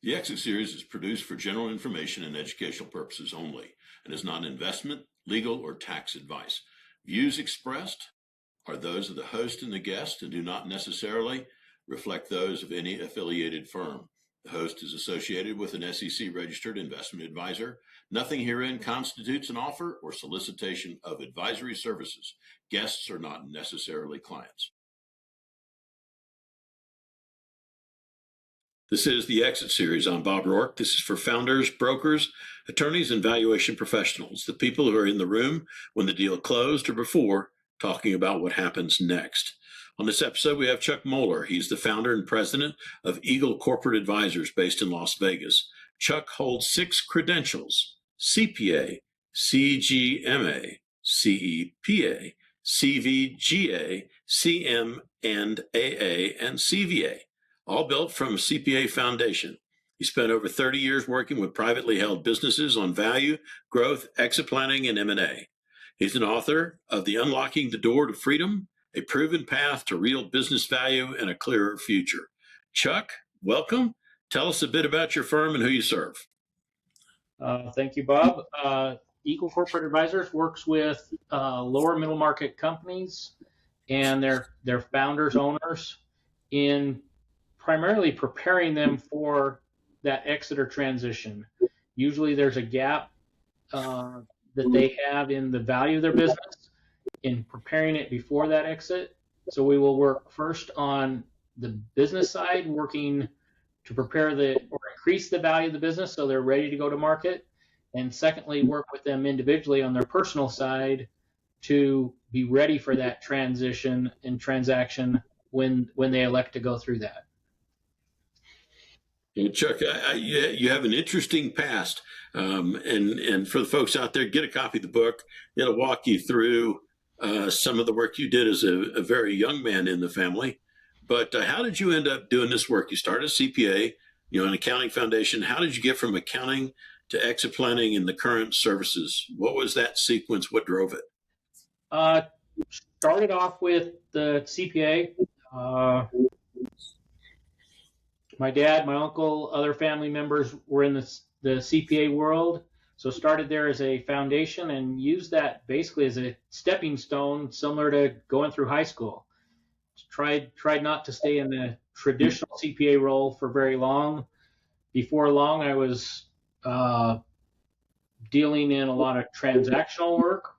The Exit Series is produced for general information and educational purposes only and is not investment, legal, or tax advice. Views expressed are those of the host and the guest and do not necessarily reflect those of any affiliated firm. The host is associated with an SEC-registered investment advisor. Nothing herein constitutes an offer or solicitation of advisory services. Guests are not necessarily clients. This is the Exit Series. I'm Bob Rourke. This is for founders, brokers, attorneys, and valuation professionals, the people who are in the room when the deal closed or before, talking about what happens next. On this episode, we have Chuck Mohler. He's the founder and president of Eagle Corporate Advisors based in Las Vegas. Chuck holds 6 credentials: CPA, CGMA, CEPA, CVGA, CM and AA, and CVA, all built from a CPA foundation. He spent over 30 years working with privately held businesses on value, growth, exit planning, and M&A. He's an author of The Unlocking the Door to Freedom, A Proven Path to Real Business Value and a Clearer Future. Chuck, welcome. Tell us a bit about your firm and who you serve. Thank you, Bob. Eagle Corporate Advisors works with lower middle market companies and their founders, owners, in primarily preparing them for that exit or transition. Usually there's a gap that they have in the value of their business in preparing it before that exit. So we will work first on the business side, working to prepare or increase the value of the business so they're ready to go to market. And secondly, work with them individually on their personal side to be ready for that transition and transaction when they elect to go through that. And Chuck, you have an interesting past, and for the folks out there, get a copy of the book. It'll walk you through some of the work you did as a very young man in the family. But how did you end up doing this work? You started a CPA, an accounting foundation. How did you get from accounting to exit planning and the current services? What was that sequence? What drove it? Started off with the CPA. My dad, my uncle, other family members were in the CPA world, so started there as a foundation and used that basically as a stepping stone, similar to going through high school. Tried not to stay in the traditional CPA role for very long. Before long, I was dealing in a lot of transactional work,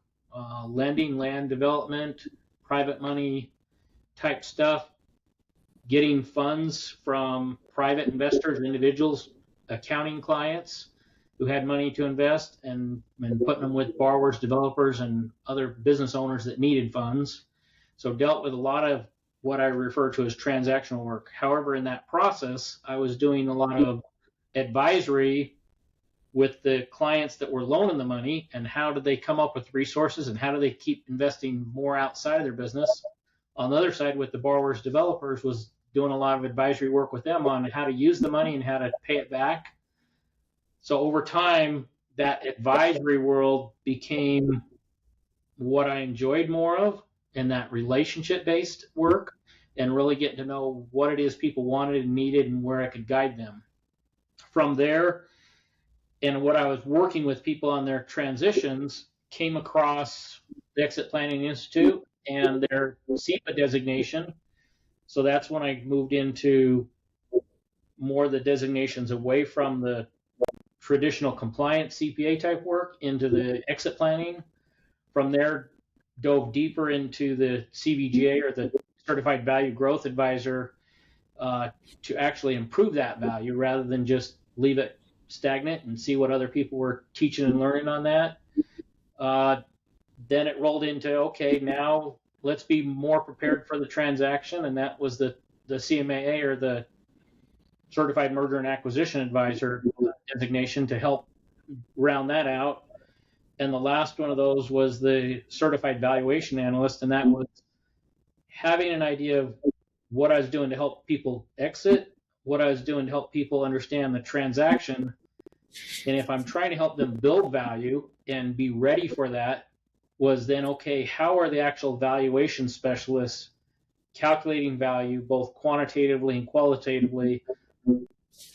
lending, land development, private money type stuff, getting funds from private investors, individuals, accounting clients who had money to invest, and putting them with borrowers, developers, and other business owners that needed funds. So dealt with a lot of what I refer to as transactional work. However, in that process, I was doing a lot of advisory with the clients that were loaning the money, and how did they come up with resources, and how do they keep investing more outside of their business. On the other side, with the borrowers, developers, was doing a lot of advisory work with them on how to use the money and how to pay it back. So over time, that advisory world became what I enjoyed more of, and that relationship-based work, and really getting to know what it is people wanted and needed and where I could guide them. From there, and what I was working with people on their transitions, came across the Exit Planning Institute and their SEPA designation. So that's when I moved into more of the designations away from the traditional compliant CPA type work into the exit planning. From there, dove deeper into the CVGA, or the Certified Value Growth Advisor, to actually improve that value rather than just leave it stagnant and see what other people were teaching and learning on that. Then it rolled into, okay, now let's be more prepared for the transaction, and that was the CMAA, or the Certified Merger and Acquisition Advisor designation, to help round that out. And the last one of those was the Certified Valuation Analyst, and that was having an idea of what I was doing to help people exit, what I was doing to help people understand the transaction, and if I'm trying to help them build value and be ready for that, was then, okay, how are the actual valuation specialists calculating value, both quantitatively and qualitatively,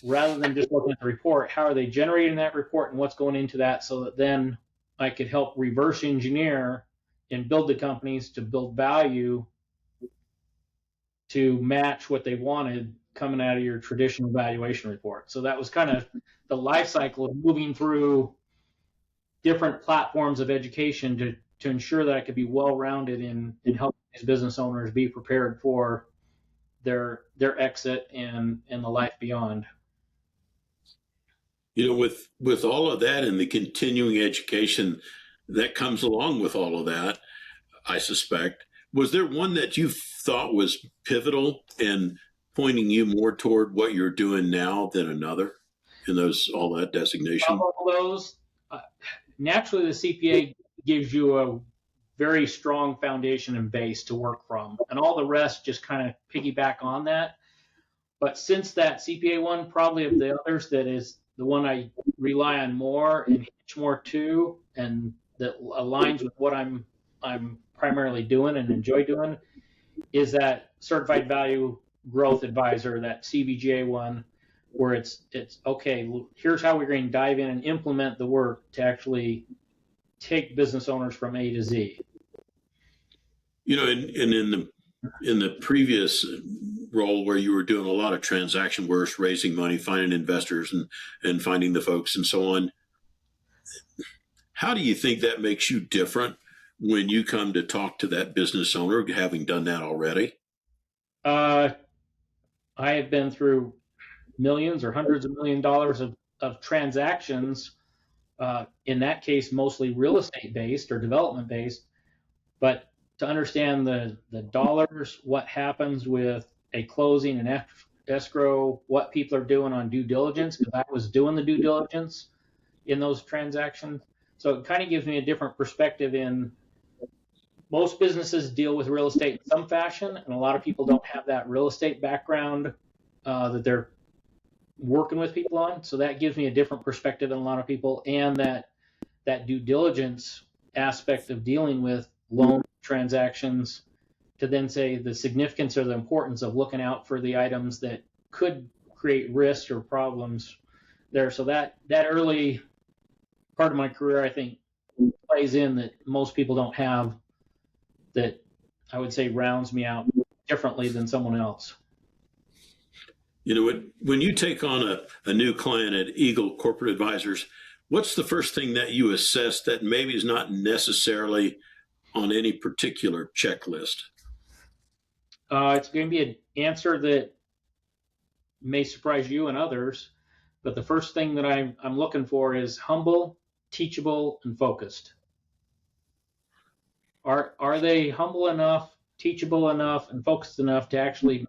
rather than just looking at the report, how are they generating that report and what's going into that, so that then I could help reverse engineer and build the companies to build value to match what they wanted coming out of your traditional valuation report. So that was kind of the life cycle of moving through different platforms of education to ensure that I could be well-rounded in helping these business owners be prepared for their exit and the life beyond. With all of that and the continuing education that comes along with all of that, I suspect, was there one that you thought was pivotal in pointing you more toward what you're doing now than another in all that designation? All those, naturally, the CPA gives you a very strong foundation and base to work from, and all the rest just kind of piggyback on that. But since that CPA one, probably of the others, that is the one I rely on more and hitch more to, and that aligns with what I'm primarily doing and enjoy doing, is that Certified Value Growth Advisor, that CVGA one, where it's okay, here's how we're going to dive in and implement the work to actually take business owners from A to Z. And in the previous role where you were doing a lot of transaction work, raising money, finding investors and finding the folks and so on, how do you think that makes you different when you come to talk to that business owner, having done that already? I have been through millions or hundreds of $1 million of transactions, in that case, mostly real estate based or development based. But to understand the dollars, what happens with a closing and escrow, what people are doing on due diligence, because I was doing the due diligence in those transactions. So it kind of gives me a different perspective. In most businesses deal with real estate in some fashion, and a lot of people don't have that real estate background that they're working with people on. So that gives me a different perspective than a lot of people, and that due diligence aspect of dealing with loan transactions, to then say the significance or the importance of looking out for the items that could create risks or problems there. So that early part of my career, I think, plays in that most people don't have, that I would say rounds me out differently than someone else. When you take on a new client at Eagle Corporate Advisors, what's the first thing that you assess that maybe is not necessarily on any particular checklist? It's going to be an answer that may surprise you and others, but the first thing that I'm looking for is humble, teachable, and focused. Are they humble enough, teachable enough, and focused enough to actually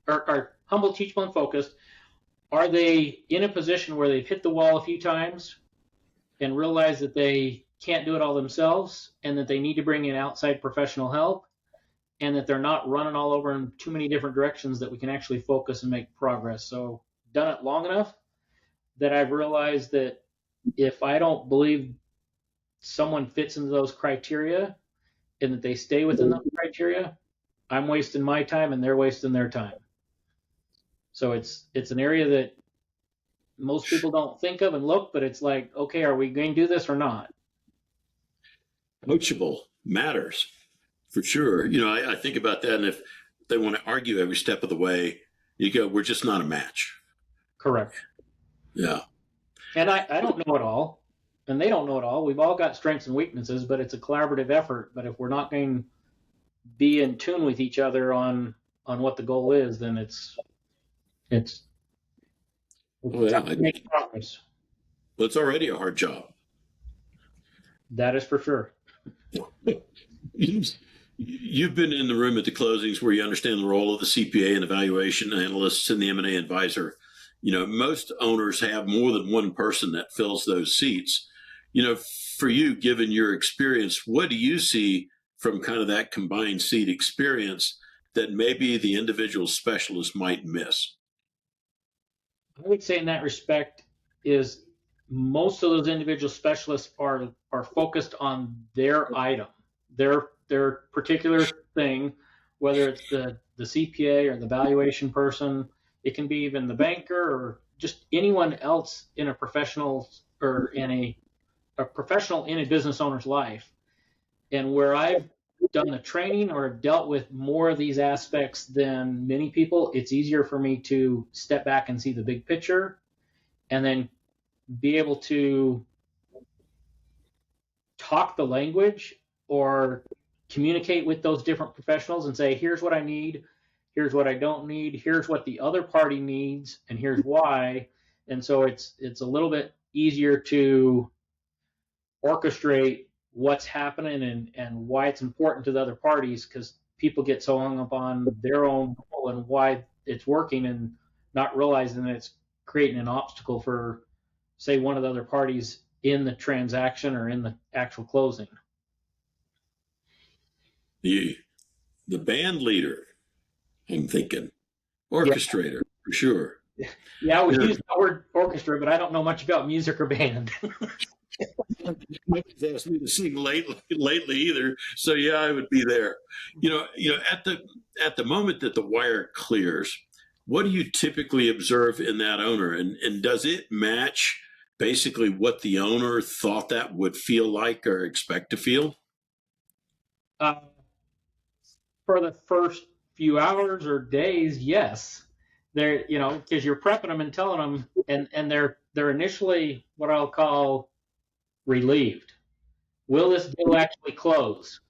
are humble, teachable, and focused? Are they in a position where they've hit the wall a few times and realize that they can't do it all themselves, and that they need to bring in outside professional help, and that they're not running all over in too many different directions, that we can actually focus and make progress? So done it long enough that I've realized that if I don't believe someone fits into those criteria and that they stay within those criteria, I'm wasting my time and they're wasting their time. So it's an area that most people don't think of and look, but it's like, okay, are we going to do this or not? Coachable matters for sure. I think about that, and if they want to argue every step of the way, you go, we're just not a match. Correct. Yeah. And I don't know it all, and they don't know it all. We've all got strengths and weaknesses, but it's a collaborative effort. But if we're not going to be in tune with each other on what the goal is, then it's make progress. Well, it's already a hard job. That is for sure. You've been in the room at the closings where you understand the role of the CPA and evaluation analysts and the M&A advisor. Most owners have more than one person that fills those seats. For you, given your experience, what do you see from kind of that combined seat experience that maybe the individual specialist might miss? I would say in that respect is most of those individual specialists are focused on their item, their particular thing, whether it's the CPA or the valuation person. It can be even the banker or just anyone else in a professional or in a professional in a business owner's life. And where I've done the training or dealt with more of these aspects than many people, it's easier for me to step back and see the big picture and then be able to talk the language or communicate with those different professionals and say, here's what I need, here's what I don't need, here's what the other party needs, and here's why. And so it's a little bit easier to orchestrate what's happening and why it's important to the other parties, because people get so hung up on their own role and why it's working and not realizing that it's creating an obstacle for, say, one of the other parties in the transaction or in the actual closing. The band leader, I'm thinking, Yeah, orchestrator for sure. yeah, we use the word orchestra, but I don't know much about music or band. Nobody's asked me to sing lately either, so yeah, I would be there. At the moment that the wire clears, what do you typically observe in that owner, and does it match basically what the owner thought that would feel like or expect to feel? uh, for the first few hours or days, yes, they're because you're prepping them and telling them, and they're initially what I'll call relieved. Will this deal actually close?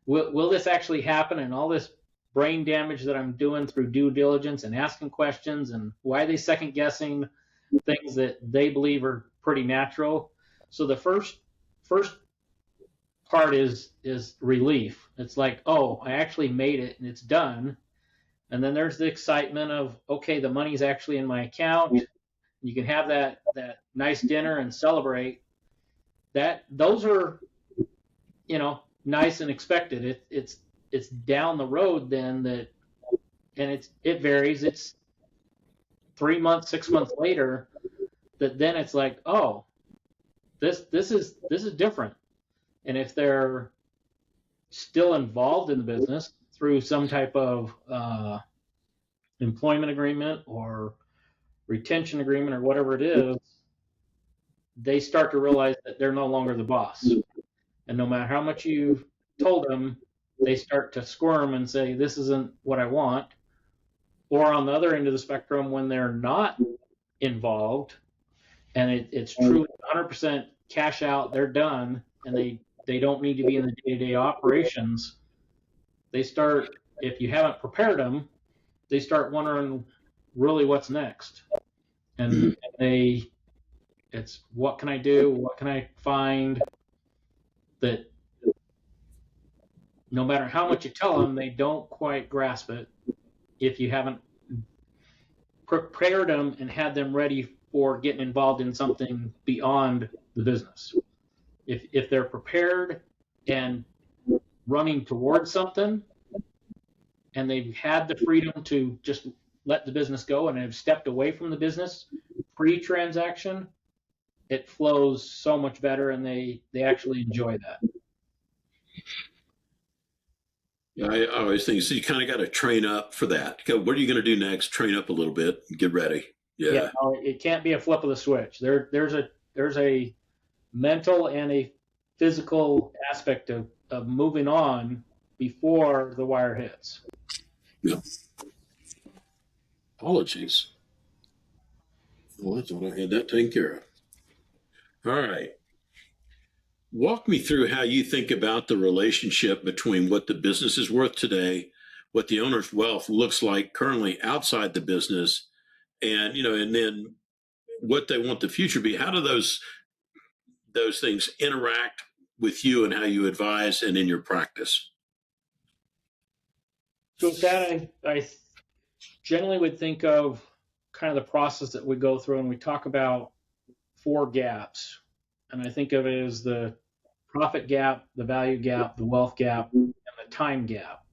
Will this actually happen? And all this brain damage that I'm doing through due diligence and asking questions and why are they second guessing things that they believe are pretty natural. So the first part is relief. It's like, oh, I actually made it and it's done. And then there's the excitement of, okay, the money's actually in my account. You can have that nice dinner and celebrate. Those are nice and expected. It's down the road then that, and it varies. It's 3 months, 6 months later that then it's like, oh, this is different. And if they're still involved in the business through some type of employment agreement or retention agreement or whatever it is, they start to realize that they're no longer the boss. And no matter how much you've told them, they start to squirm and say, this isn't what I want. Or on the other end of the spectrum, when they're not involved and it's truly 100% cash out, they're done, and they don't need to be in the day-to-day operations, they start, if you haven't prepared them, they start wondering really what's next. And it's what can I do? What can I find? That no matter how much you tell them, they don't quite grasp it if you haven't prepared them and had them ready for getting involved in something beyond the business. If they're prepared and running towards something, and they've had the freedom to just let the business go and have stepped away from the business pre-transaction, it flows so much better, and they actually enjoy that. Yeah, I always think so. You kind of got to train up for that. What are you going to do next? Train up a little bit, get ready. Yeah. No, it can't be a flip of the switch. There's a mental and a physical aspect of moving on before the wire hits. Yeah. Apologies. Well, I thought I had that taken care of. All right. Walk me through how you think about the relationship between what the business is worth today, what the owner's wealth looks like currently outside the business, and then what they want the future to be. How do those things interact with you and how you advise and in your practice? So with that, I generally would think of kind of the process that we go through, and we talk about 4 gaps. And I think of it as the profit gap, the value gap, the wealth gap, and the time gap.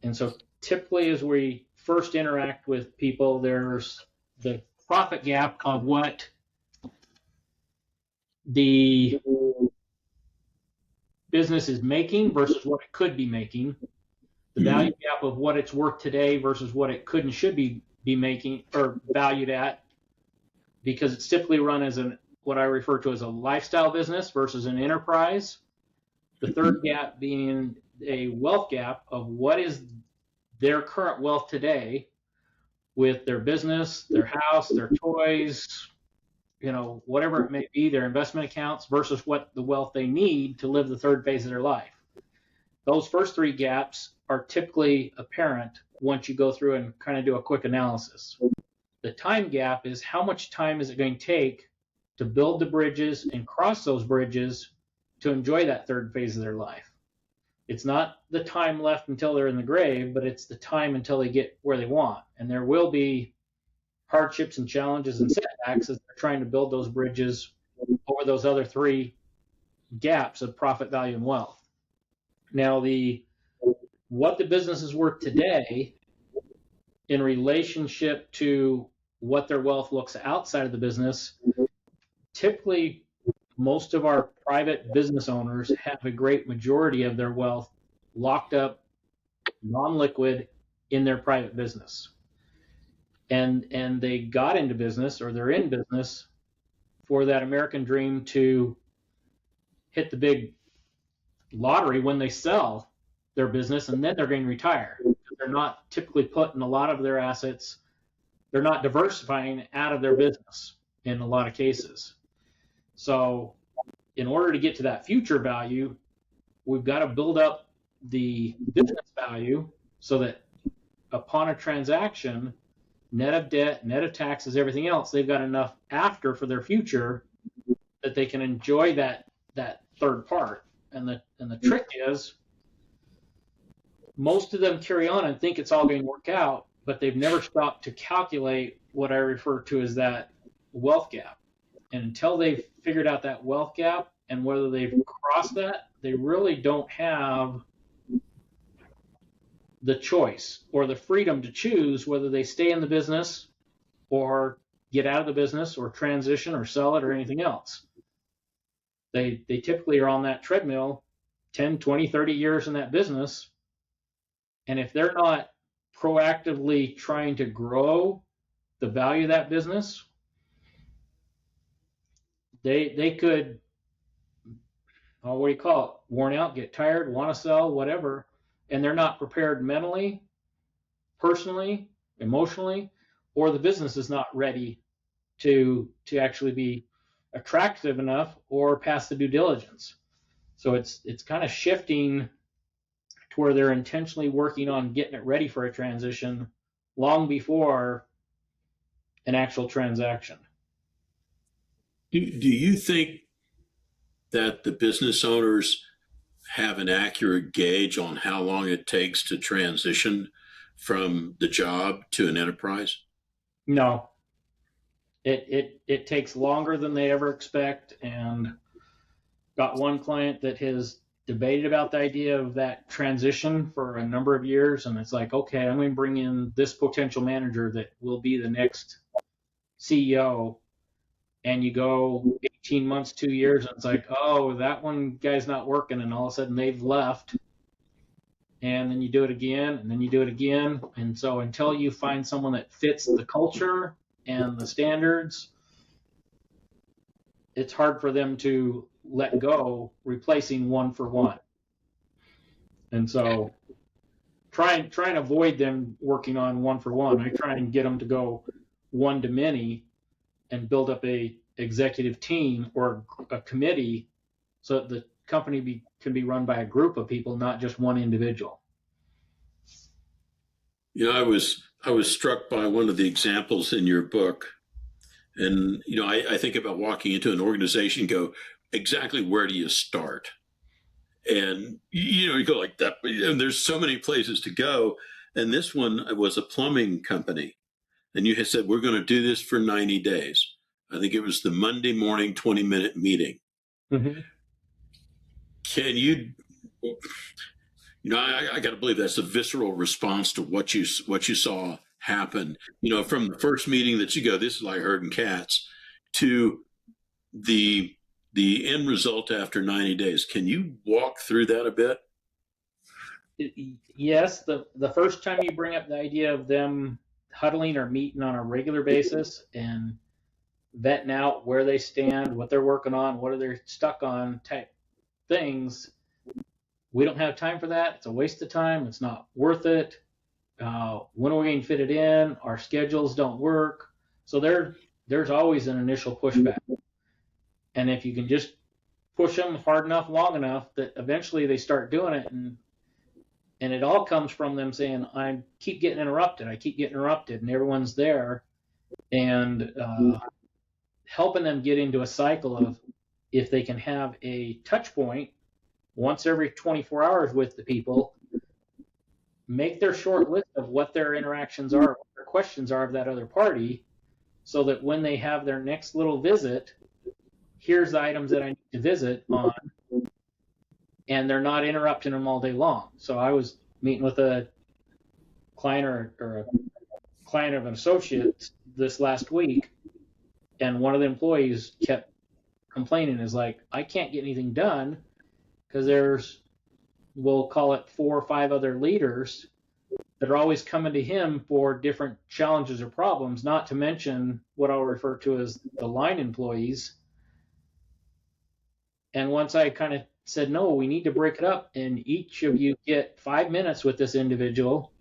And so typically as we first interact with people, there's the profit gap of what the business is making versus what it could be making, the value gap of what it's worth today versus what it could and should be be making or valued at, because it's typically run as what I refer to as a lifestyle business versus an enterprise. The third gap being a wealth gap of what is their current wealth today with their business, their house, their toys, whatever it may be, their investment accounts versus what the wealth they need to live the third phase of their life. Those first three gaps are typically apparent once you go through and kind of do a quick analysis. The time gap is how much time is it going to take to build the bridges and cross those bridges to enjoy that third phase of their life. It's not the time left until they're in the grave, but it's the time until they get where they want. And there will be hardships and challenges and setbacks as they're trying to build those bridges over those other three gaps of profit, value, and wealth. Now, what the business is worth today in relationship to what their wealth looks outside of the business, typically most of our private business owners have a great majority of their wealth locked up, non-liquid, in their private business. And they got into business, or they're in business, for that American dream to hit the big lottery when they sell their business, and then they're going to retire. They're not typically putting a lot of their assets, they're not diversifying out of their business in a lot of cases. So in order to get to that future value, we've got to build up the business value so that upon a transaction, net of debt, net of taxes, everything else, they've got enough after for their future that they can enjoy that third part. And the trick is, most of them carry on and think it's all going to work out, but they've never stopped to calculate what I refer to as that wealth gap. And until they've figured out that wealth gap and whether they've crossed that, they really don't have the choice or the freedom to choose whether they stay in the business or get out of the business or transition or sell it or anything else. They typically are on that treadmill 10, 20, 30 years in that business. And if they're not proactively trying to grow the value of that business, they could, what do you call it, worn out, get tired, want to sell, whatever, and they're not prepared mentally, personally, emotionally, or the business is not ready to actually be attractive enough or pass the due diligence. So it's kind of shifting to where they're intentionally working on getting it ready for a transition long before an actual transaction. Do you think that the business owners have an accurate gauge on how long it takes to transition from the job to an enterprise? No. It takes longer than they ever expect, and got one client that has debated about the idea of that transition for a number of years, and it's like, okay, I'm going to bring in this potential manager that will be the next CEO, and you go 18 months, 2 years, and it's like, oh, that one guy's not working, and all of a sudden they've left, and then you do it again, and then you do it again, and so until you find someone that fits the culture and the standards, it's hard for them to let go, replacing one for one. And so try and avoid them working on one for one. I try and get them to go one to many and build up a executive team or a committee so that the company can be run by a group of people, not just one individual. You know, I was struck by one of the examples in your book. And, you know, I think about walking into an organization and go, exactly where do you start? And, you know, you go like that, and there's so many places to go. And this one was a plumbing company. And you had said, we're going to do this for 90 days. I think it was the Monday morning 20-minute meeting. Mm-hmm. Can you, you know, I got to believe that's a visceral response to what you saw happen. You know, from the first meeting that you go, this is like herding cats, to the end result after 90 days. Can you walk through that a bit? Yes, the first time you bring up the idea of them huddling or meeting on a regular basis and vetting out where they stand, what they're working on, what are they stuck on type things. We don't have time for that. It's a waste of time. It's not worth it. When are we going to fit it in? Our schedules don't work. So there's always an initial pushback. And if you can just push them hard enough, long enough, that eventually they start doing it, and it all comes from them saying, I keep getting interrupted, and everyone's there, and helping them get into a cycle of, if they can have a touch point once every 24 hours with the people, make their short list of what their interactions are, what their questions are of that other party, so that when they have their next little visit, here's the items that I need to visit on, and they're not interrupting them all day long. So I was meeting with a client or a client of an associate this last week, and one of the employees kept complaining, is like, I can't get anything done because there's, we'll call it 4 or 5 other leaders that are always coming to him for different challenges or problems, not to mention what I'll refer to as the line employees. And once I kind of said, no, we need to break it up, and each of you get 5 minutes with this individual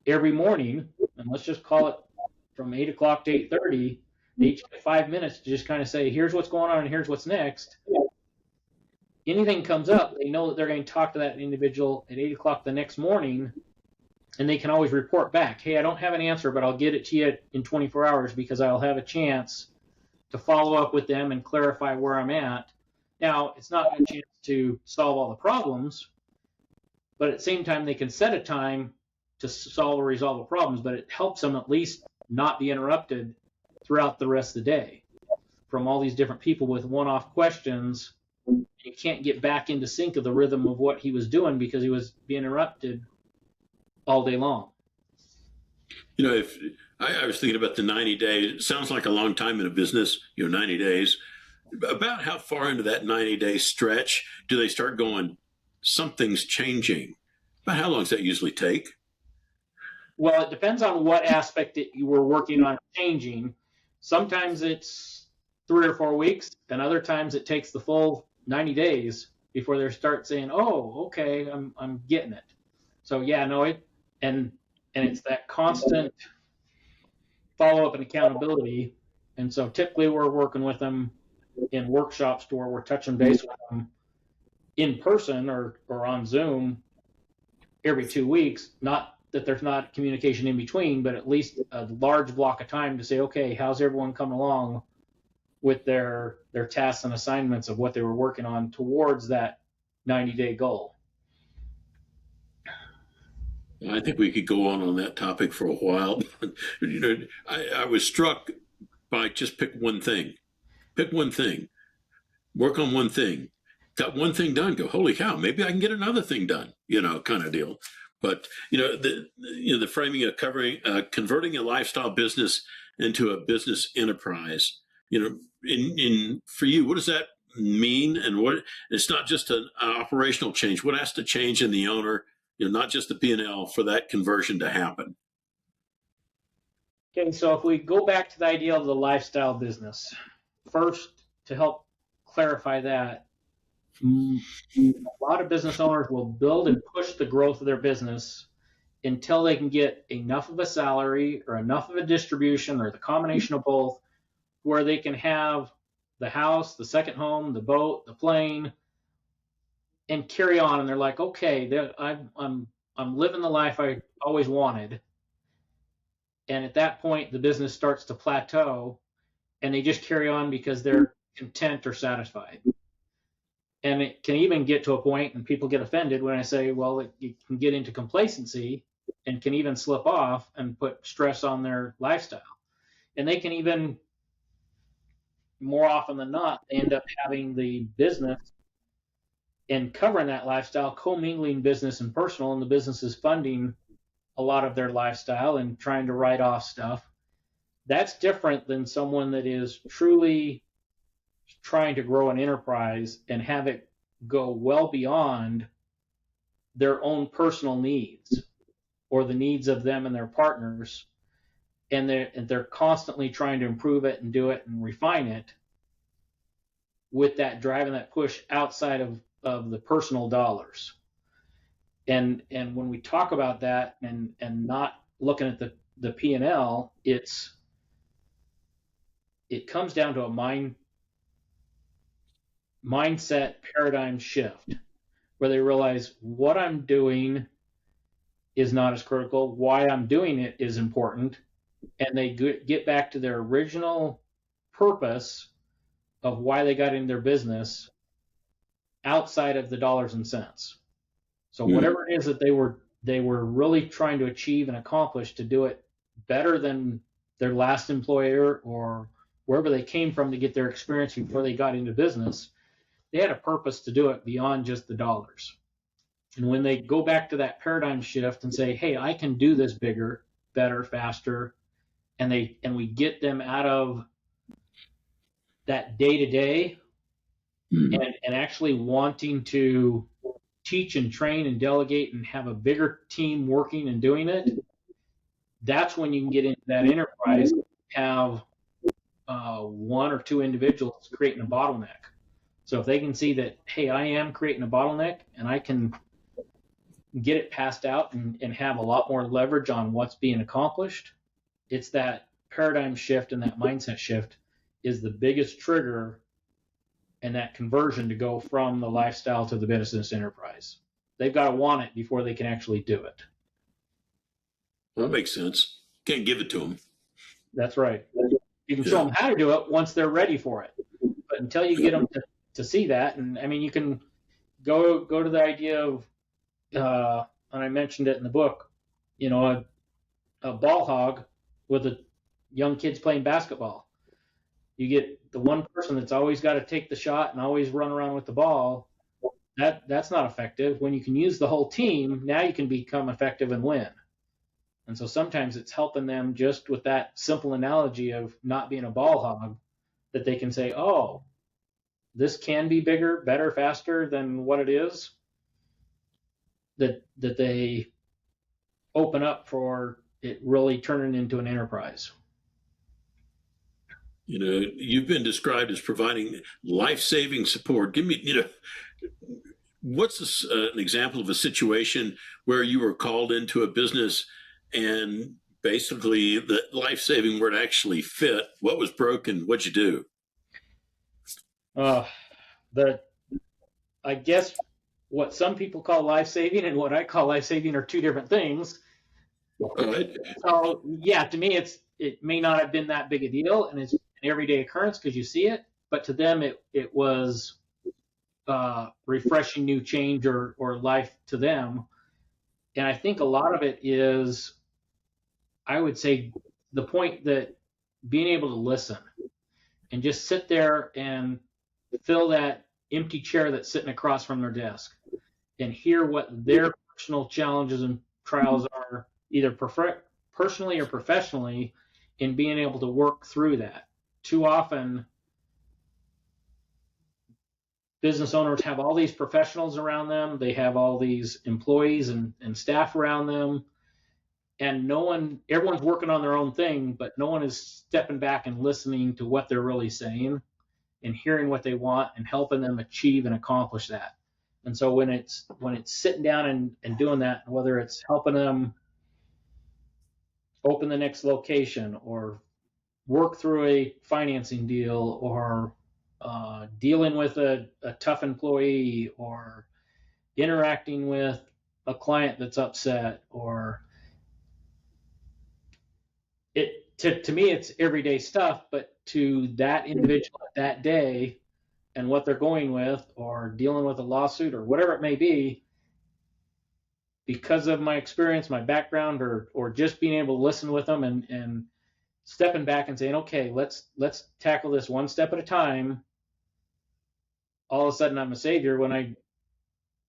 every morning, and let's just call it from 8 o'clock to 8:30, they each get 5 minutes to just kind of say, here's what's going on and here's what's next. Anything comes up, they know that they're going to talk to that individual at 8 o'clock the next morning, and they can always report back, hey, I don't have an answer, but I'll get it to you in 24 hours because I'll have a chance to follow up with them and clarify where I'm at. Now, it's not a chance to solve all the problems, but at the same time, they can set a time to solve or resolve the problems, but it helps them at least not be interrupted throughout the rest of the day from all these different people with one-off questions. You can't get back into sync of the rhythm of what he was doing because he was being interrupted all day long. You know, if I was thinking about the 90 days, it sounds like a long time in a business, 90 days. About how far into that 90-day stretch do they start going, something's changing? About how long does that usually take? Well, it depends on what aspect that you were working on changing. Sometimes it's 3 or 4 weeks, and other times it takes the full 90 days before they start saying, oh, okay, I'm getting it. So yeah, no, and it's that constant follow-up and accountability. And so typically we're working with them in workshops to where we're touching base with them in person or on Zoom every 2 weeks. Not that there's not communication in between, but at least a large block of time to say, okay, how's everyone coming along with their tasks and assignments of what they were working on towards that 90-day goal. I think we could go on that topic for a while. I was struck by just pick one thing. Pick one thing. Work on one thing. Got one thing done. Go, holy cow, maybe I can get another thing done, kind of deal. But, the framing of converting a lifestyle business into a business enterprise, for you, what does that mean? And it's not just an operational change. What has to change in the owner, not just the P&L, for that conversion to happen? Okay, so if we go back to the idea of the lifestyle business, first, to help clarify that, a lot of business owners will build and push the growth of their business until they can get enough of a salary or enough of a distribution or the combination of both where they can have the house, the second home, the boat, the plane, and carry on. And they're like, okay, I'm living the life I always wanted. And at that point, the business starts to plateau, and they just carry on because they're content or satisfied. And it can even get to a point, and people get offended when I say, well, it can get into complacency and can even slip off and put stress on their lifestyle. And they can even, more often than not, end up having the business and covering that lifestyle, commingling business and personal, and the business is funding a lot of their lifestyle and trying to write off stuff. That's different than someone that is truly trying to grow an enterprise and have it go well beyond their own personal needs or the needs of them and their partners, and they're constantly trying to improve it and do it and refine it with that drive and that push outside of the personal dollars. And when we talk about that and not looking at the P&L, it comes down to a mindset paradigm shift where they realize what I'm doing is not as critical, why I'm doing it is important, and they get back to their original purpose of why they got in their business outside of the dollars and cents. So whatever it is that they were really trying to achieve and accomplish to do it better than their last employer or wherever they came from to get their experience before they got into business, they had a purpose to do it beyond just the dollars. And when they go back to that paradigm shift and say, "Hey, I can do this bigger, better, faster," and we get them out of that day to day and actually wanting to teach and train and delegate and have a bigger team working and doing it, that's when you can get into that enterprise, have one or two individuals creating a bottleneck. So if they can see that, hey, I am creating a bottleneck and I can get it passed out and have a lot more leverage on what's being accomplished, it's that paradigm shift and that mindset shift is the biggest trigger and that conversion to go from the lifestyle to the business enterprise. They've got to want it before they can actually do it. Well, that makes sense. Can't give it to them. That's right. You can show them how to do it once they're ready for it. But until you get them to see that, and I mean, you can go to the idea of, and I mentioned it in the book, a ball hog with a young kids playing basketball. You get the one person that's always got to take the shot and always run around with the ball. That's not effective. When you can use the whole team, now you can become effective and win. And so sometimes it's helping them just with that simple analogy of not being a ball hog, that they can say, oh, this can be bigger, better, faster than what it is, that they open up for it really turning into an enterprise. You've been described as providing life-saving support. Give me, what's an example of a situation where you were called into a business and basically the life-saving word actually fit? What was broken? What'd you do? I guess what some people call life-saving and what I call life-saving are two different things. So yeah, to me, it may not have been that big a deal, and it's an everyday occurrence because you see it. But to them, it was refreshing new change or life to them. And I think a lot of it is, I would say, the point that being able to listen and just sit there and fill that empty chair that's sitting across from their desk and hear what their personal challenges and trials are, either personally or professionally, in being able to work through that. Too often, business owners have all these professionals around them. They have all these employees and staff around them. And everyone's working on their own thing, but no one is stepping back and listening to what they're really saying and hearing what they want and helping them achieve and accomplish that. And so when it's sitting down and doing that, whether it's helping them open the next location or work through a financing deal or dealing with a tough employee or interacting with a client that's upset, or to me it's everyday stuff, but to that individual at that day and what they're going with or dealing with a lawsuit or whatever it may be, because of my experience, my background, or just being able to listen with them and stepping back and saying, okay, let's tackle this one step at a time. All of a sudden I'm a savior when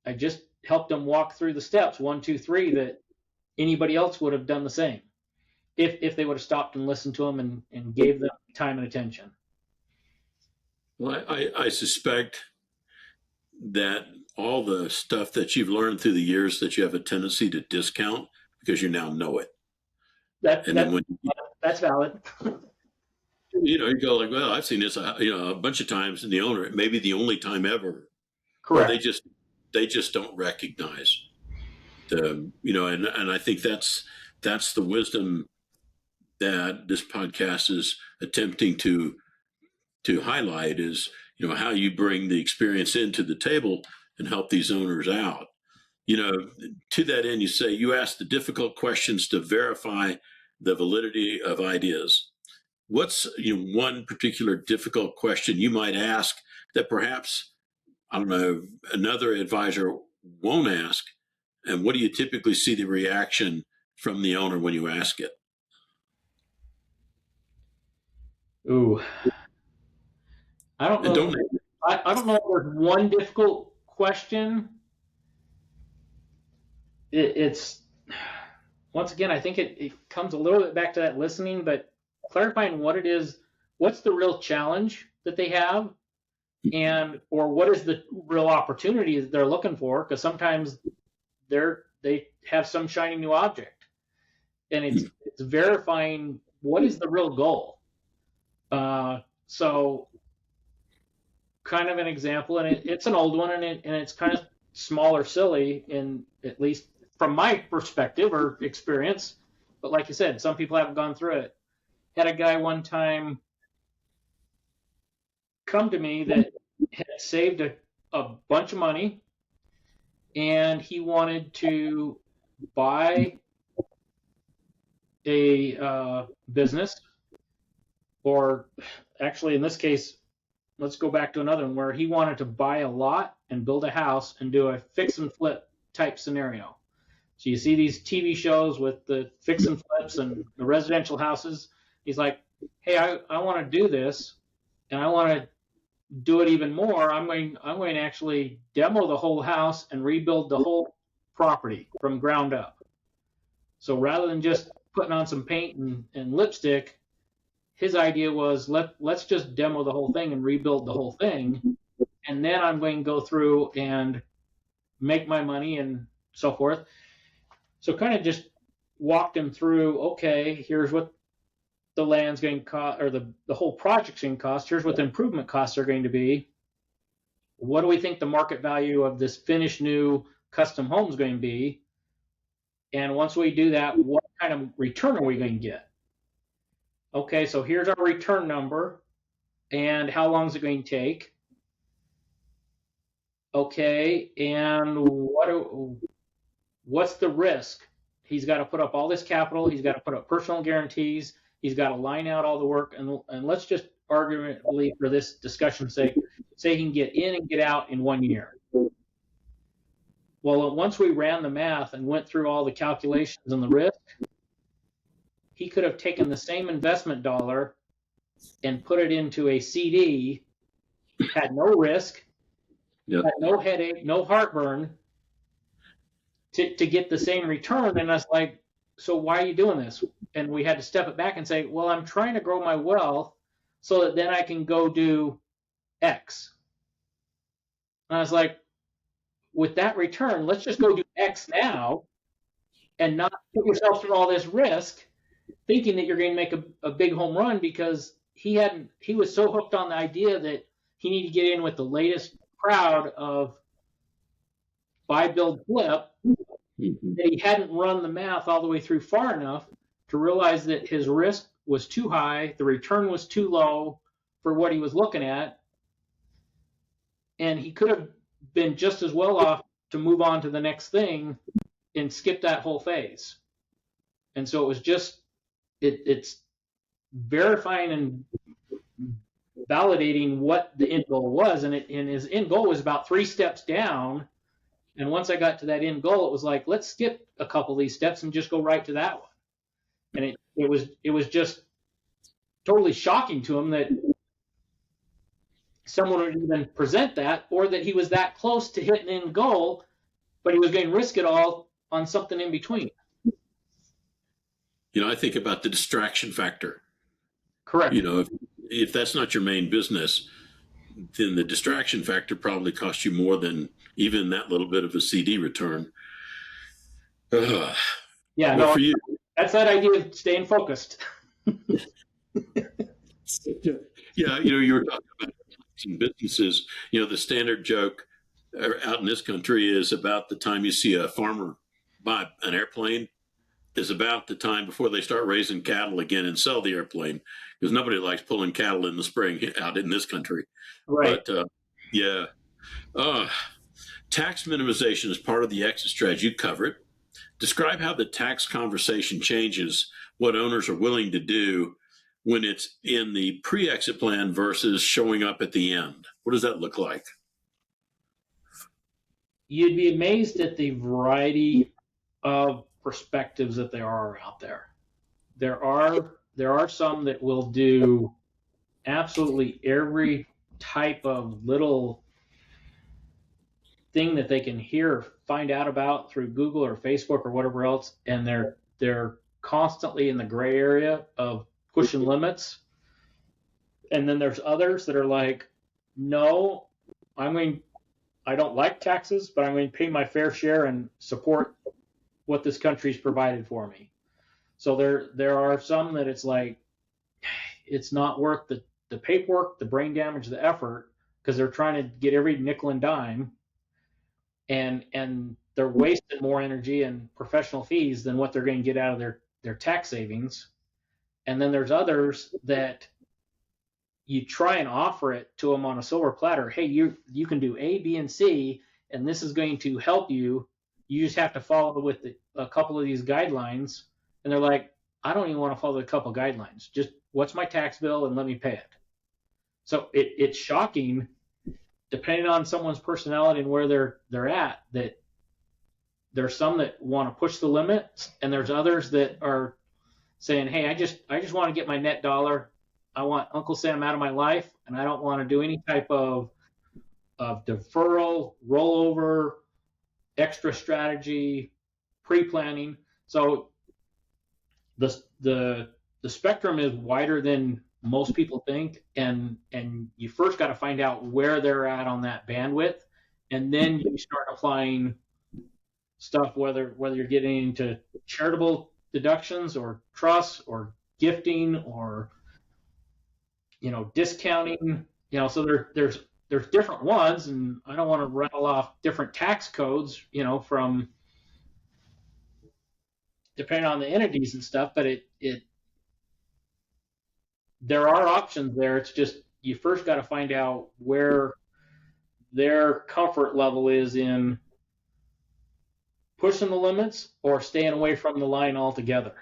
I just helped them walk through the steps 1, 2, 3 that anybody else would have done the same if they would have stopped and listened to them and gave them time and attention. Well, I suspect that all the stuff that you've learned through the years that you have a tendency to discount because you now know it. That And then that when that's valid. you go like, well, I've seen this, a bunch of times, and the owner, maybe the only time ever, where Correct. they just don't recognize and I think that's the wisdom that this podcast is attempting to highlight is, how you bring the experience into the table and help these owners out. To that end, you say you ask the difficult questions to verify the validity of ideas. What's one particular difficult question you might ask that perhaps, I don't know, another advisor won't ask? And what do you typically see the reaction from the owner when you ask it? Ooh, I don't And know. don't I don't know if there's one difficult question. It's once again, I think it comes a little bit back to that listening, but clarifying what it is, what's the real challenge that they have, and or what is the real opportunity that they're looking for? Because sometimes they have some shiny new object, and it's verifying what is the real goal. So kind of an example, and it's an old one, and it's kind of small or silly, in at least from my perspective or experience. But like you said, some people haven't gone through it. Had a guy one time come to me that had saved a bunch of money, and he wanted to buy a business, or actually in this case, let's go back to another one where he wanted to buy a lot and build a house and do a fix and flip type scenario. So you see these TV shows with the fix and flips and the residential houses. He's like, hey, I want to do this, and I want to do it even more. I'm going to actually demo the whole house and rebuild the whole property from ground up. So rather than just putting on some paint and lipstick, his idea was let's just demo the whole thing and rebuild the whole thing, and then I'm going to go through and make my money and so forth. So kind of just walked him through, okay, here's what the land's going to cost, or the whole project's going to cost. Here's what the improvement costs are going to be. What do we think the market value of this finished new custom home is going to be? And once we do that, what kind of return are we going to get? Okay, so here's our return number, and how long is it going to take? Okay, and what's the risk? He's got to put up all this capital. He's got to put up personal guarantees. He's got to line out all the work. And let's just arguably, for this discussion's sake, say he can get in and get out in 1 year. Well, once we ran the math and went through all the calculations and the risk, he could have taken the same investment dollar and put it into a CD, had no risk, Yep. had no headache, no heartburn, to get the same return. And I was like, so why are you doing this? And we had to step it back and say, well, I'm trying to grow my wealth so that then I can go do X. And I was like, with that return, let's just go do X now and not put yourself through all this risk thinking that you're going to make a big home run, because he was so hooked on the idea that he needed to get in with the latest crowd of buy, build, flip, that he hadn't run the math all the way through far enough to realize that his risk was too high, the return was too low for what he was looking at, and he could have been just as well off to move on to the next thing and skip that whole phase. And so it was just it's verifying and validating what the end goal was, and his end goal was about 3 steps down. And once I got to that end goal, it was like, let's skip a couple of these steps and just go right to that one. And it was just totally shocking to him that someone would even present that, or that he was that close to hitting an end goal, but he was going to risk it all on something in between. I think about the distraction factor. Correct. If that's not your main business, then the distraction factor probably costs you more than even that little bit of a CD return. Yeah, Well, no, for you, that's that idea of staying focused. yeah, you were talking about some businesses. The standard joke out in this country is about the time you see a farmer buy an airplane is about the time before they start raising cattle again and sell the airplane, because nobody likes pulling cattle in the spring out in this country. Right. But yeah, uh, tax minimization is part of the exit strategy. You cover it. Describe how the tax conversation changes what owners are willing to do when it's in the pre-exit plan versus showing up at the end. What does that look like? You'd be amazed at the variety of perspectives that there are out there. There are some that will do absolutely every type of little thing that they can hear or find out about through Google or Facebook or whatever else, and they're constantly in the gray area of pushing limits. And then there's others that are like, no, I don't like taxes, but I'm going to pay my fair share and support what this country's provided for me. So there are some that it's like it's not worth the paperwork, the brain damage, the effort, because they're trying to get every nickel and dime, and they're wasting more energy and professional fees than what they're going to get out of their tax savings. And then there's others that you try and offer it to them on a silver platter. Hey, you can do A, B, and C, and this is going to help you. You just have to follow with a couple of these guidelines. And they're like, I don't even want to follow a couple of guidelines. Just what's my tax bill and let me pay it. So it's shocking, depending on someone's personality and where they're at, that there's some that want to push the limits, and there's others that are saying, hey, I just want to get my net dollar. I want Uncle Sam out of my life, and I don't want to do any type of deferral, rollover, extra strategy, pre-planning. So the spectrum is wider than most people think, and you first got to find out where they're at on that bandwidth, and then you start applying stuff, whether you're getting into charitable deductions or trusts or gifting or discounting. So there's different ones, and I don't want to rattle off different tax codes, from depending on the entities and stuff, but there are options there. It's just you first got to find out where their comfort level is in pushing the limits or staying away from the line altogether.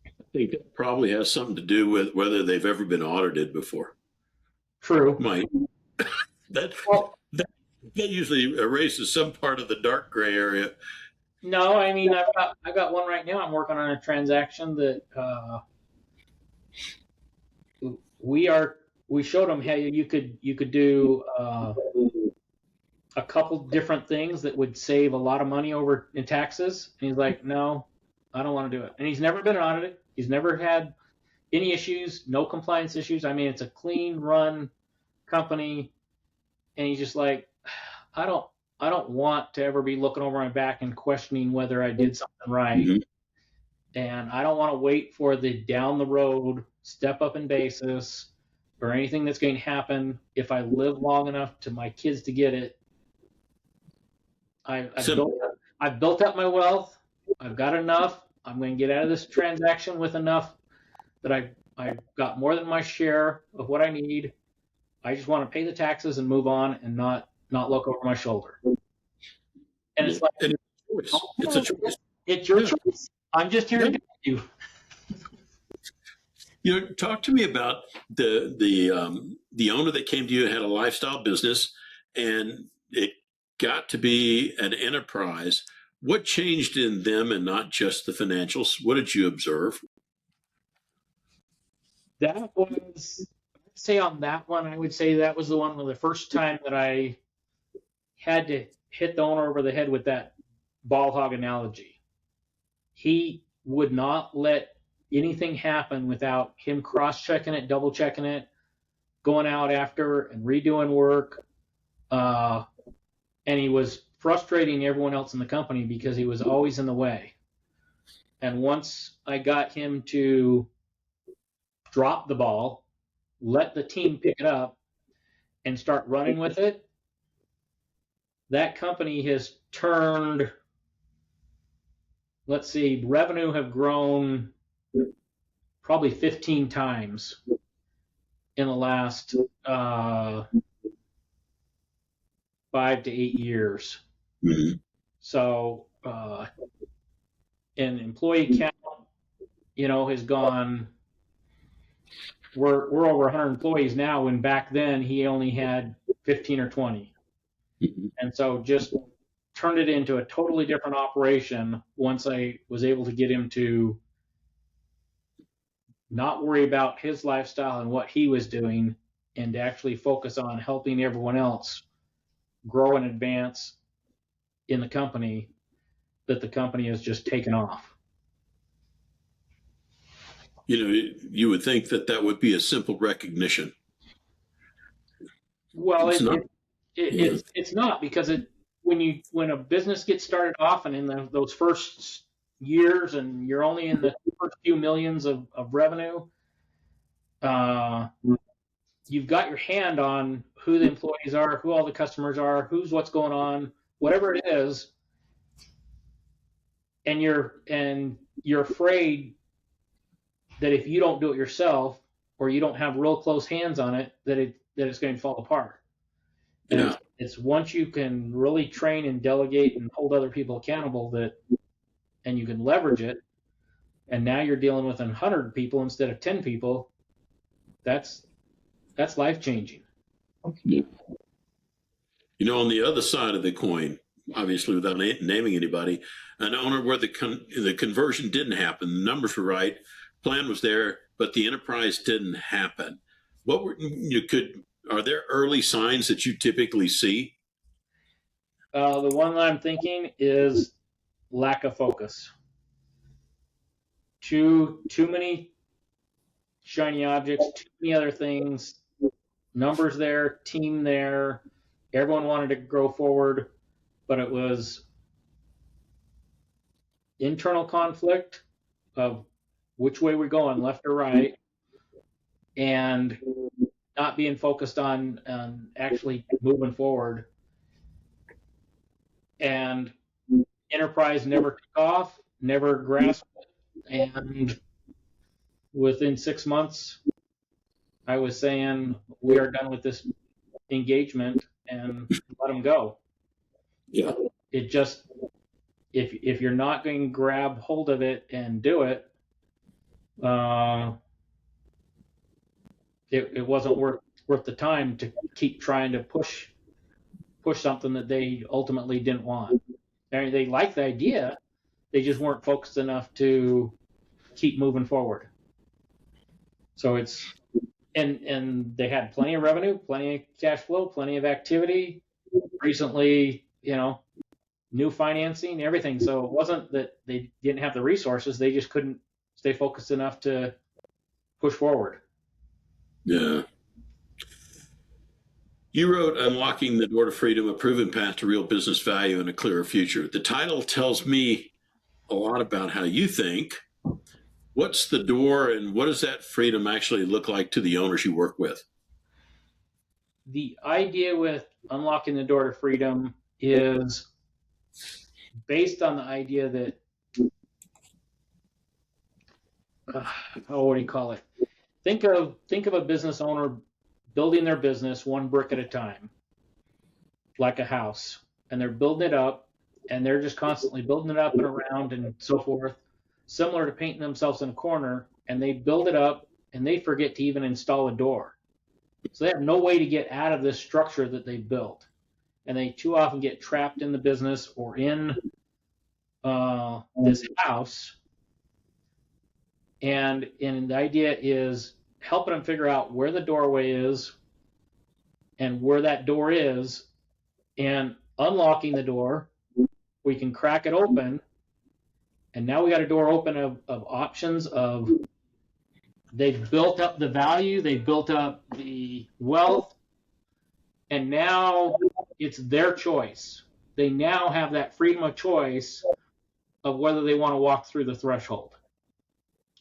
I think that probably has something to do with whether they've ever been audited before. True. Might. that, Well, that that usually erases some part of the dark gray area. no, I mean I've got one right now. I'm working on a transaction that we showed them how you could do a couple different things that would save a lot of money over in taxes. And he's like, no, I don't want to do it. And he's never been audited. He's never had any issues, no compliance issues. I mean, it's a clean run company. And he's just like, I don't want to ever be looking over my back and questioning whether I did something right. Mm-hmm. And I don't want to wait for the down the road step up in basis or anything that's going to happen if I live long enough to my kids to get it. I've built up my wealth. I've got enough. I'm going to get out of this transaction with enough that I've got more than my share of what I need. I just want to pay the taxes and move on and not look over my shoulder. And it's like, it's a choice. It's your choice. I'm just here to guide you. Talk to me about the owner that came to you and had a lifestyle business, and it got to be an enterprise. What changed in them and not just the financials? What did you observe? That was, say on that one, I would say that was the one where the first time that I had to hit the owner over the head with that ball hog analogy. He would not let anything happen without him cross-checking it, double-checking it, going out after and redoing work. And he was frustrating everyone else in the company because he was always in the way. And once I got him to drop the ball, let the team pick it up, and start running with it, that company has turned, let's see, revenue have grown probably 15 times in the last 5 to 8 years. Mm-hmm. So, and employee count, has gone. We're over 100 employees now, when back then he only had 15 or 20. Mm-hmm. And so just turned it into a totally different operation once I was able to get him to not worry about his lifestyle and what he was doing, and to actually focus on helping everyone else grow and advance in the company, that the company has just taken off. You would think that would be a simple recognition. Well, It's not. it's not, because when a business gets started off and in those first years, and you're only in the first few millions of revenue, you've got your hand on who the employees are, who all the customers are, what's going on, whatever it is, and you're afraid that if you don't do it yourself, or you don't have real close hands on it, that it's going to fall apart. And Yeah. it's once you can really train and delegate and hold other people accountable, and you can leverage it, and now you're dealing with 100 people instead of 10 people, that's life changing. On the other side of the coin, obviously without naming anybody, an owner where the conversion didn't happen, the numbers were right, plan was there, but the enterprise didn't happen. Are there early signs that you typically see? The one that I'm thinking is lack of focus. Too many shiny objects, too many other things, numbers there, team there, everyone wanted to grow forward, but it was internal conflict of which way we're going, left or right, and not being focused on actually moving forward. And enterprise never took off, never grasped it, and within 6 months, I was saying, we are done with this engagement, and let them go. Yeah. It just, if you're not going to grab hold of it and do it, it wasn't worth the time to keep trying to push something that they ultimately didn't want. They liked the idea, they just weren't focused enough to keep moving forward. So it's and they had plenty of revenue, plenty of cash flow, plenty of activity. Recently, new financing, everything. So it wasn't that they didn't have the resources; they just couldn't stay focused enough to push forward. Yeah. You wrote Unlocking the Door to Freedom, a proven path to real business value and a clearer future. The title tells me a lot about how you think. What's the door, and what does that freedom actually look like to the owners you work with? The idea with Unlocking the Door to Freedom is based on the idea that, what do you call it? Think of a business owner building their business one brick at a time, like a house, and they're building it up, and they're just constantly building it up and around and so forth, similar to painting themselves in a corner, and they build it up and they forget to even install a door. So they have no way to get out of this structure that they built, and they too often get trapped in the business or in this house. And the idea is helping them figure out where the doorway is and where that door is, and unlocking the door. We can crack it open, and now we got a door open of options of, they've built up the value, they've built up the wealth, and now it's their choice. they now have that freedom of choice of whether they want to walk through the threshold.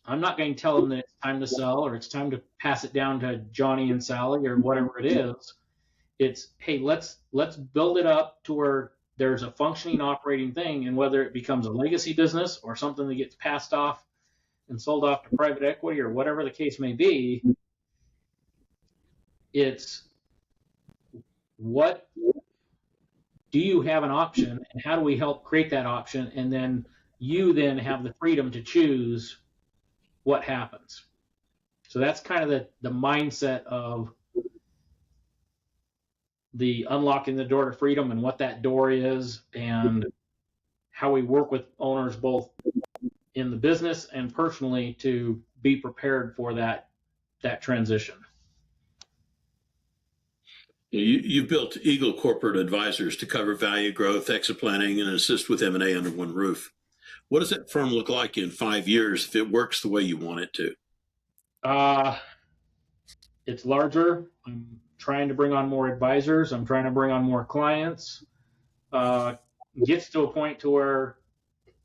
I'm not going to tell them that it's time to sell or it's time to pass it down to Johnny and Sally or whatever it is. It's, hey, let's build it up to where there's a functioning operating thing, and whether it becomes a legacy business or something that gets passed off and sold off to private equity or whatever the case may be, it's what do you have an option and how do we help create that option, and then you then have the freedom to choose what happens. So that's kind of the mindset of the unlocking the door to freedom and what that door is, and how we work with owners both in the business and personally to be prepared for that transition. You've built Eagle Corporate Advisors to cover value growth, exit planning, and assist with M&A under one roof. What does that firm look like in 5 years if it works the way you want it to? It's larger. I'm trying to bring on more advisors. I'm trying to bring on more clients. Gets to a point to where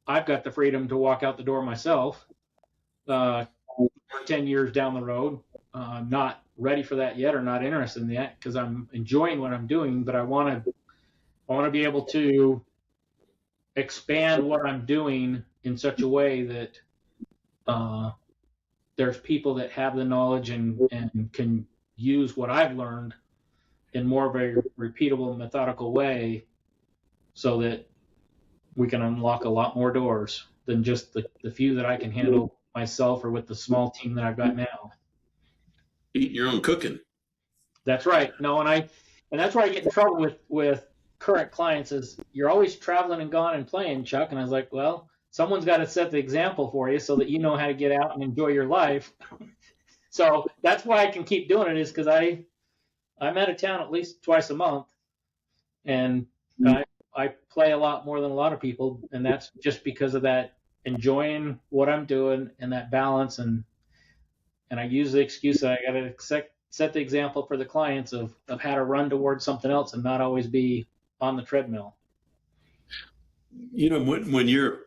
I've got the freedom to walk out the door myself 10 years down the road. Not ready for that yet or not interested in that because I'm enjoying what I'm doing, but I want to be able to expand what I'm doing in such a way that there's people that have the knowledge and can use what I've learned in more of a repeatable, methodical way so that we can unlock a lot more doors than just the few that I can handle myself or with the small team that I've got now. Eating your own cooking. That's right. No, and that's where I get in trouble with current clients is you're always traveling and gone and playing, Chuck. And I was like, well, someone's got to set the example for you so that you know how to get out and enjoy your life. So that's why I can keep doing it, is because I'm out of town at least twice a month, and I play a lot more than a lot of people, and that's just because of that enjoying what I'm doing and that balance, and I use the excuse that I got to set the example for the clients of how to run towards something else and not always be on the treadmill. You know, when you're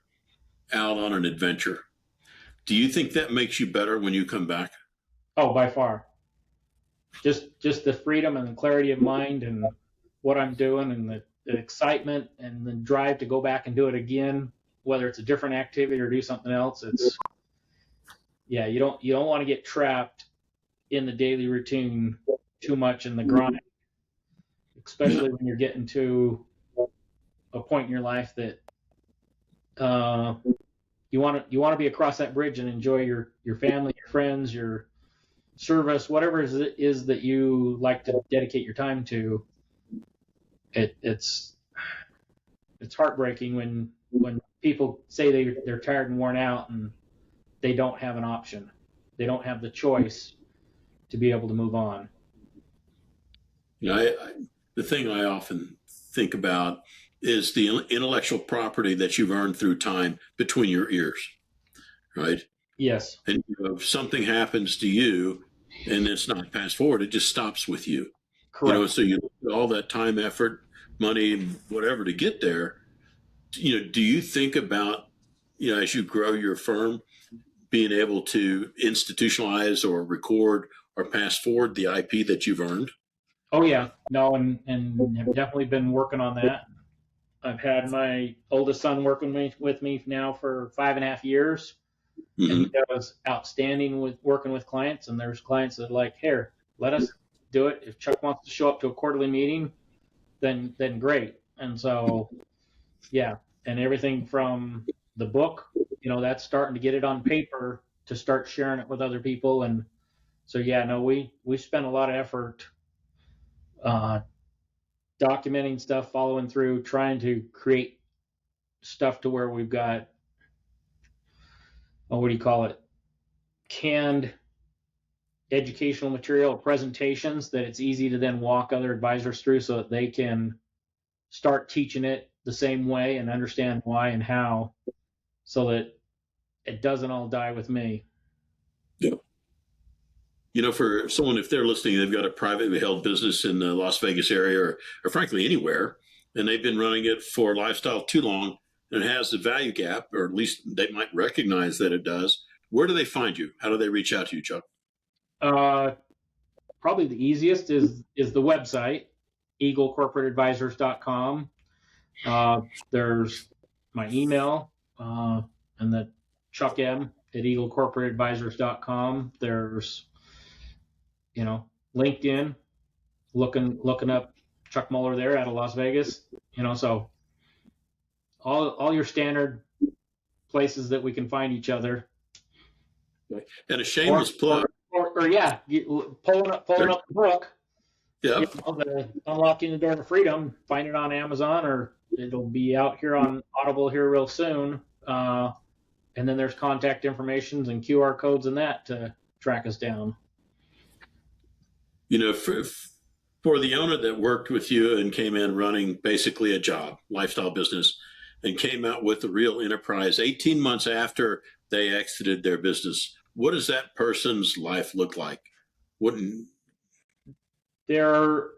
out on an adventure, do you think that makes you better when you come back? Oh, by far. Just the freedom and the clarity of mind and what I'm doing and the excitement and the drive to go back and do it again, whether it's a different activity or do something else. It's, yeah, you don't want to get trapped in the daily routine too much in the grind, especially when you're getting to a point in your life that you want to be across that bridge and enjoy your family, your friends, your service, whatever it is that you like to dedicate your time to. It's heartbreaking when people say they're tired and worn out and they don't have an option. They don't have the choice to be able to move on. You know, the thing I often think about is the intellectual property that you've earned through time between your ears, right? Yes. And if something happens to you and it's not passed forward, it just stops with you. Correct. You know, so you all that time, effort, money, whatever to get there. You know, do you think about, you know, as you grow your firm, being able to institutionalize or record or pass forward the IP that you've earned? Oh yeah, no, and have definitely been working on that. I've had my oldest son working with me now for 5.5 years, Mm-hmm. and he does outstanding with working with clients. And there's clients that are like, here, let us do it. If Chuck wants to show up to a quarterly meeting, then great. And so, yeah, and everything from the book, you know, that's starting to get it on paper to start sharing it with other people. And so, yeah, no, we spend a lot of effort documenting stuff, following through, trying to create stuff to where we've got, what do you call it, canned educational material, presentations that it's easy to then walk other advisors through so that they can start teaching it the same way and understand why and how, so that it doesn't all die with me. Yeah. You know, for someone, if they're listening, they've got a privately held business in the Las Vegas area or frankly, anywhere, and they've been running it for lifestyle too long, and it has the value gap, or at least they might recognize that it does, where do they find you? How do they reach out to you, Chuck? Probably the easiest is the website, eaglecorporateadvisors.com. There's my email, and the Chuck M at eaglecorporateadvisors.com. There's, LinkedIn, looking up Chuck Mohler there out of Las Vegas, so all your standard places that we can find each other. And a shameless plug. Pulling up the book. Yeah. The Unlocking the Door to Freedom, find it on Amazon, or it'll be out here on Audible here real soon. And then there's contact informations and QR codes and that to track us down. For the owner that worked with you and came in running basically a job, lifestyle business, and came out with a real enterprise 18 months after they exited their business, what does that person's life look like? There's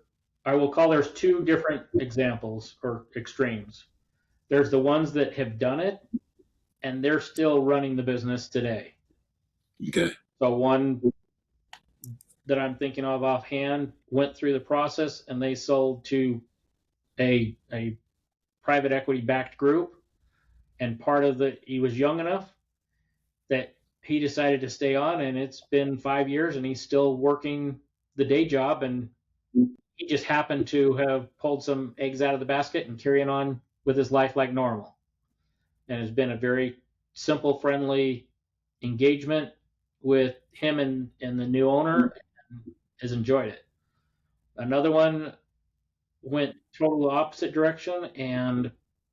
two different examples or extremes. There's the ones that have done it and they're still running the business today. Okay. So one that I'm thinking of offhand went through the process and they sold to a private equity backed group, and he was young enough that he decided to stay on, and it's been 5 years and he's still working the day job, and he just happened to have pulled some eggs out of the basket and carrying on with his life like normal. And it's been a very simple, friendly engagement with him and the new owner, and has enjoyed it. Another one went total opposite direction and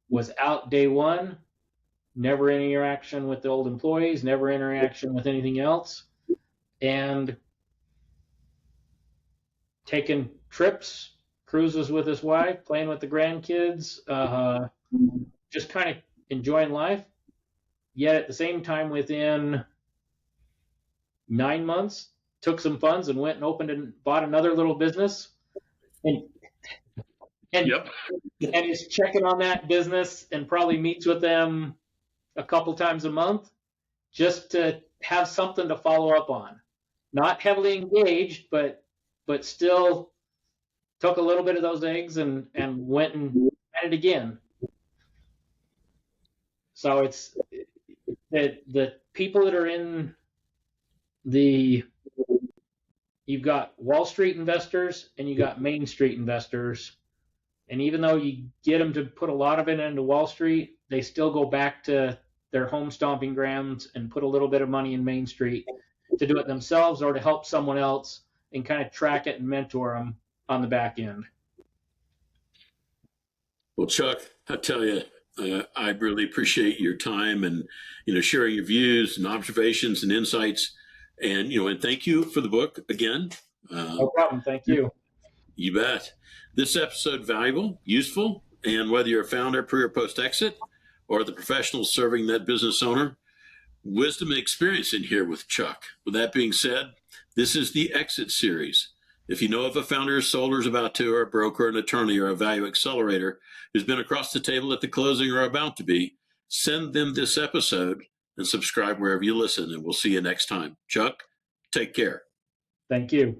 was out day one, never any interaction with the old employees, never interaction with anything else, and taking trips, cruises with his wife, playing with the grandkids, just kind of enjoying life. Yet at the same time, within 9 months, took some funds and went and opened and bought another little business. And he's checking on that business and probably meets with them a couple times a month just to have something to follow up on. Not heavily engaged, but still took a little bit of those eggs and went and had it again. So it's the people that are in you've got Wall Street investors and you got Main Street investors. And even though you get them to put a lot of it into Wall Street, they still go back to their home stomping grounds and put a little bit of money in Main Street to do it themselves or to help someone else and kind of track it and mentor them on the back end. Well, Chuck, I tell you, I really appreciate your time and, sharing your views and observations and insights. And, and thank you for the book again. No problem. Thank you. You bet. This episode valuable, useful, and whether you're a founder, pre or post-exit, or the professional serving that business owner, wisdom and experience in here with Chuck. With that being said, this is the Exit Series. If you know of a founder or sold or is about to, or a broker, an attorney, or a value accelerator who's been across the table at the closing or about to be, send them this episode and subscribe wherever you listen, and we'll see you next time. Chuck, take care. Thank you.